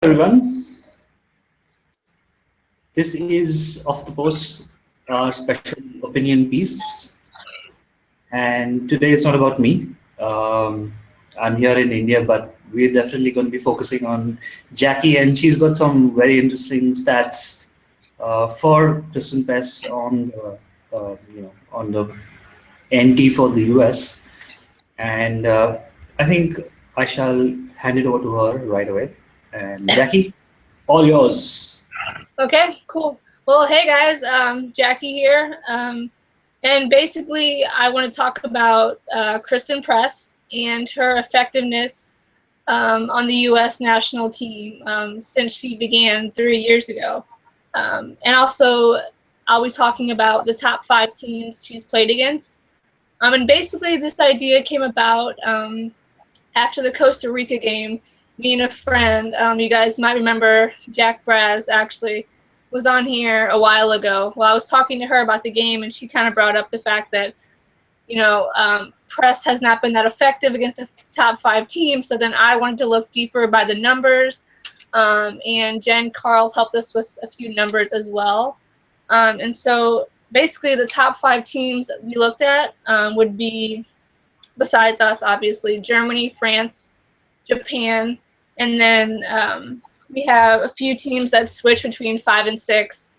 Everyone. This is Off the Post, our special opinion piece. And today it's not about me. I'm here in India, but we're definitely going to be focusing on Jacqui, and she's got some very interesting stats for Christen Press on the NT for the US. And I think I shall hand it over to her right away. And Jacqui, all yours. Okay, cool. Well, hey guys, Jacqui here. And basically, I want to talk about Christen Press and her effectiveness on the U.S. national team since she began 3 years ago. And also, I'll be talking about the top 5 teams she's played against. And basically, this idea came about after the Costa Rica game. Me and a friend, you guys might remember Jack Braz actually, was on here a while ago. Well, I was talking to her about the game, and she kind of brought up the fact that, Press has not been that effective against the top 5 teams. So then I wanted to look deeper by the numbers, and Jen Carl helped us with a few numbers as well. And so basically the top 5 teams that we looked at would be, besides us, obviously, Germany, France, Japan, and then we have a few teams that switch between 5 and 6,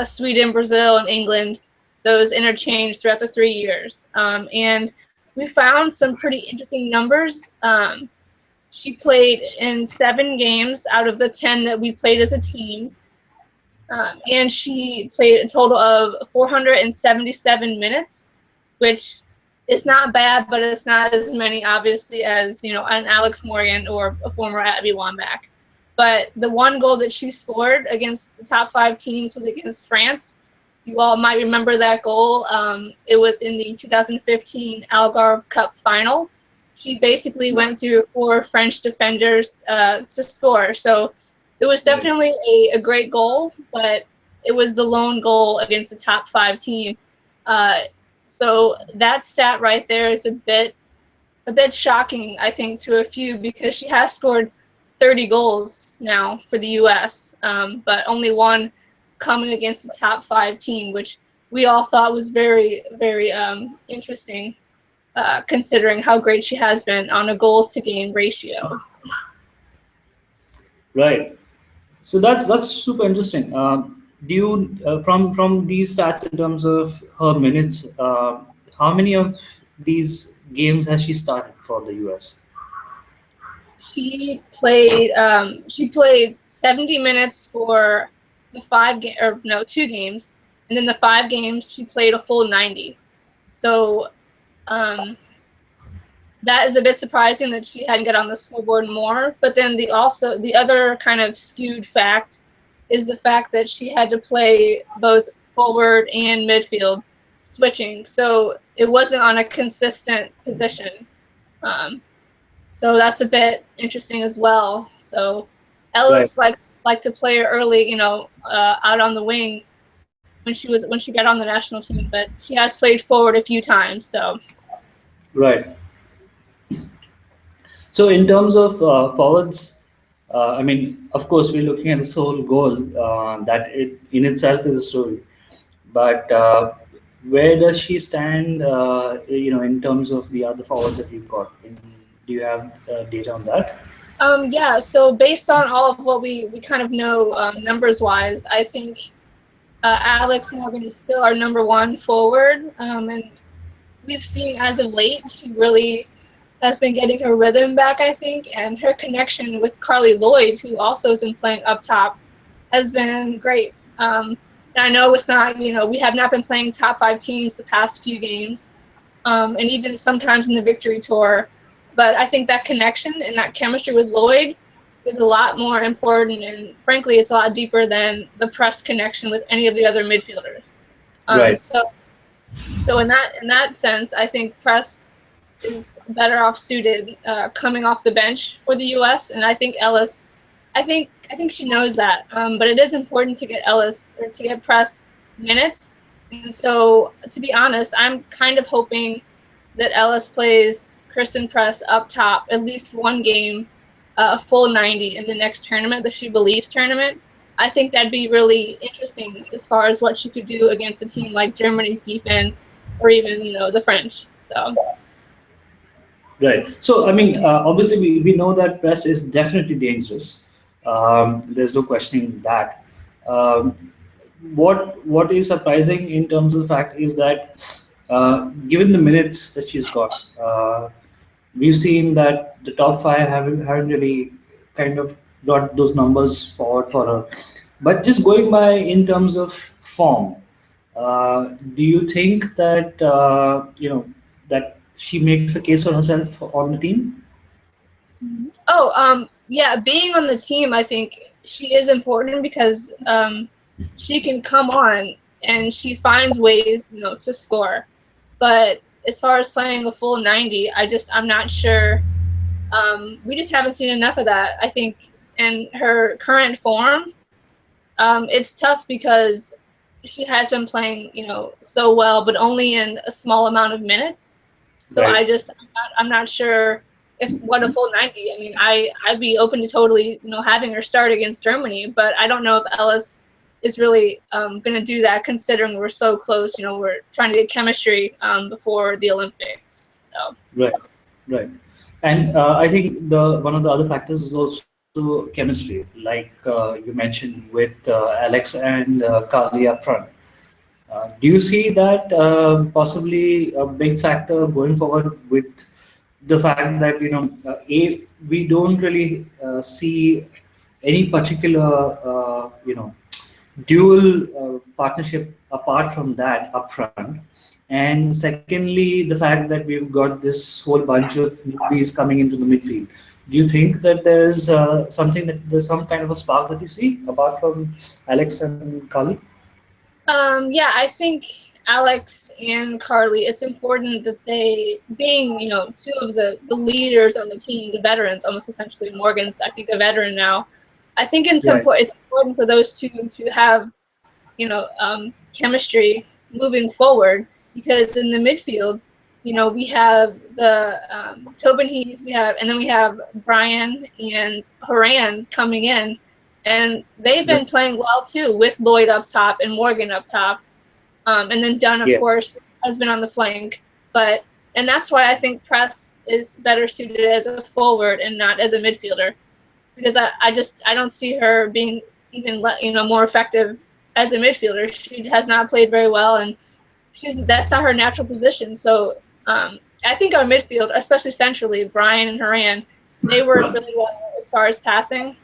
Sweden, Brazil, and England. Those interchange throughout the 3 years. And we found some pretty interesting numbers. She played in 7 games out of the 10 that we played as a team. And she played a total of 477 minutes, which is not bad, but it's not as many, obviously, as, an Alex Morgan or a former Abby Wambach. But the one goal that she scored against the top 5 teams was against France. You all might remember that goal. It was in the 2015 Algarve Cup final. She basically went through 4 French defenders to score. So it was definitely a great goal, but it was the lone goal against the top 5 team. So that stat right there is a bit shocking, I think, to a few, because she has scored 30 goals now for the U.S., but only one coming against the top 5 team, which we all thought was very, very interesting, considering how great she has been on a goals to game ratio. Right. So that's super interesting. Do you from these stats in terms of her minutes? How many of these games has she started for the US? She played 70 minutes for the 2 games, and then the 5 games she played a full 90. So that is a bit surprising that she hadn't got on the scoreboard more. But then the other kind of skewed fact is the fact that she had to play both forward and midfield, switching. So it wasn't on a consistent position. So that's a bit interesting as well. So Ellis liked to play her early, out on the wing when she got on the national team, but she has played forward a few times. So right. So in terms of forwards, I mean, of course, we're looking at this whole goal that it in itself is a story, but where does she stand? In terms of the other forwards that you've got. Do you have data on that? Yeah, so based on all of what we kind of know numbers-wise, I think Alex Morgan is still our number 1 forward. And we've seen as of late, she really has been getting her rhythm back, I think, and her connection with Carly Lloyd, who also has been playing up top, has been great. And I know it's not, we have not been playing top 5 teams the past few games, and even sometimes in the Victory Tour. But I think that connection and that chemistry with Lloyd is a lot more important, and frankly, it's a lot deeper than the Press connection with any of the other midfielders. Right. So in that sense, I think Press is better off suited coming off the bench for the U.S. And I think Ellis, I think she knows that. But it is important to get Ellis or to get Press minutes. And so, to be honest, I'm kind of hoping that Ellis plays Christen Press up top at least one game a full 90 in the next tournament, the She Believes tournament. I think that'd be really interesting as far as what she could do against a team like Germany's defense or even, the French. So. Right. So, I mean, obviously, we know that press is definitely dangerous. There's no questioning that. Um, what is surprising in terms of the fact is that, given the minutes that she's got, we've seen that the top five haven't really kind of got those numbers forward for her. But just going by in terms of form, do you think that that she makes a case for herself on the team? Oh, yeah, being on the team, I think she is important because she can come on and she finds ways, to score. But as far as playing a full 90, I'm not sure. We just haven't seen enough of that. I think in her current form, it's tough because she has been playing, so well, but only in a small amount of minutes. So Right. I'm not sure if what a full 90. I mean, I'd be open to totally, having her start against Germany, but I don't know if Ellis is really going to do that, considering we're so close. We're trying to get chemistry before the Olympics. So. Right. Right. And I think the one of the other factors is also chemistry, like you mentioned with Alex and Kali up front. Do you see that possibly a big factor going forward with the fact that we don't really see any particular dual partnership apart from that upfront, and secondly the fact that we've got this whole bunch of newbies coming into the midfield. Do you think that there's some kind of a spark that you see apart from Alex and Kali? Yeah, I think Alex and Carly, it's important that they, being, two of the leaders on the team, the veterans, almost essentially Morgan's, I think, a veteran now. I think it's Right. important for those two to have, chemistry moving forward, because in the midfield, we have the Tobin Heath, and then we have Brian and Haran coming in, and they've been playing well too, with Lloyd up top and Morgan up top, and then Dunn, of Yeah. course, has been on the flank. And that's why I think Press is better suited as a forward and not as a midfielder, because I don't see her being even more effective as a midfielder. She has not played very well, and that's not her natural position. So I think our midfield, especially centrally, Brian and Haran, they work really well as far as passing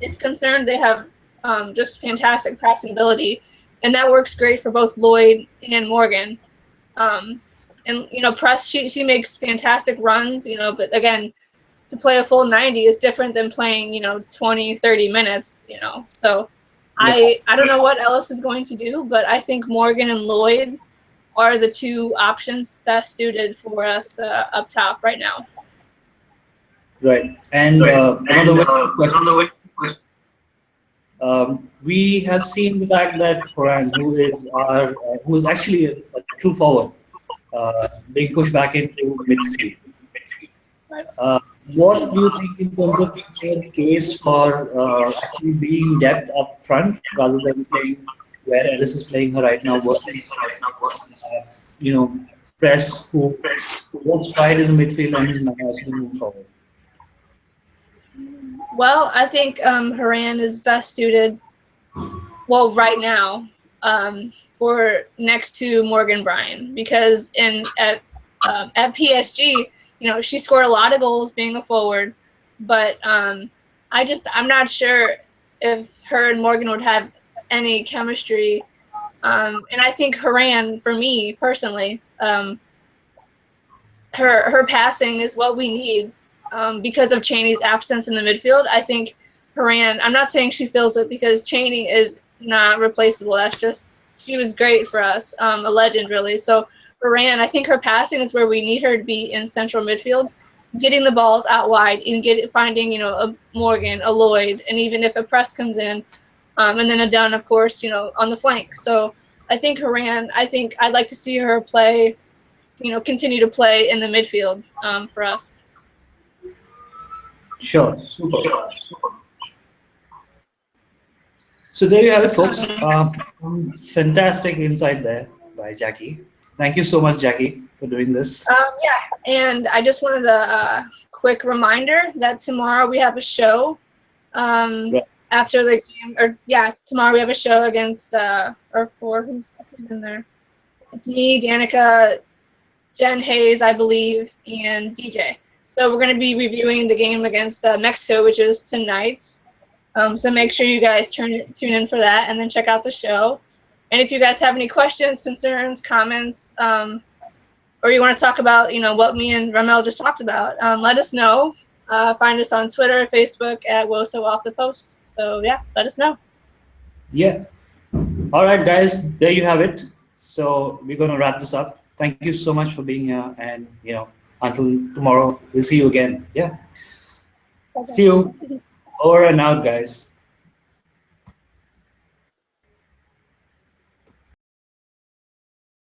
is concerned. They have just fantastic passing ability, and that works great for both Lloyd and Morgan. And Press, she makes fantastic runs, but again, to play a full 90 is different than playing 20, 30 minutes. So Yeah. I don't know what Ellis is going to do, but I think Morgan and Lloyd are the two options best suited for us up top right now. Right. And another question. We have seen the fact that Horan, who is actually a true forward, being pushed back into midfield. Uh, what do you think in terms of the case for actually being depth up front rather than playing where Ellis is playing her right now versus you know Press who was tried in the midfield and is now actually moved forward? Well, I think Haran is best suited, well, right now, for next to Morgan Bryan, because at PSG, she scored a lot of goals being a forward, but I'm not sure if her and Morgan would have any chemistry. And I think Haran, for me personally, her passing is what we need because of Cheney's absence in the midfield. I think Haran, I'm not saying she fills it, because Cheney is not replaceable. That's just, she was great for us, a legend really. So Haran, I think her passing is where we need her to be in central midfield, getting the balls out wide and finding a Morgan, a Lloyd, and even if a Press comes in, and then a Dunn, of course, on the flank. So I think Haran, I'd like to see her play, continue to play in the midfield for us. Sure. Super. So there you have it, folks. Fantastic insight there by Jacqui. Thank you so much, Jacqui, for doing this. Yeah, and I just wanted a quick reminder that tomorrow we have a show. Right. After the game, or yeah, tomorrow we have a show against or for who's in there? It's me, Danica, Jen Hayes, I believe, and DJ. So we're going to be reviewing the game against Mexico, which is tonight. So make sure you guys tune in for that, and then check out the show. And if you guys have any questions, concerns, comments, or you want to talk about, what me and Ramel just talked about, let us know. Find us on Twitter, Facebook at Woso Off the Post. So yeah, let us know. Yeah. All right, guys, there you have it. So we're going to wrap this up. Thank you so much for being here. And, until tomorrow, we'll see you again. Yeah. Okay. See you. Over and out, guys.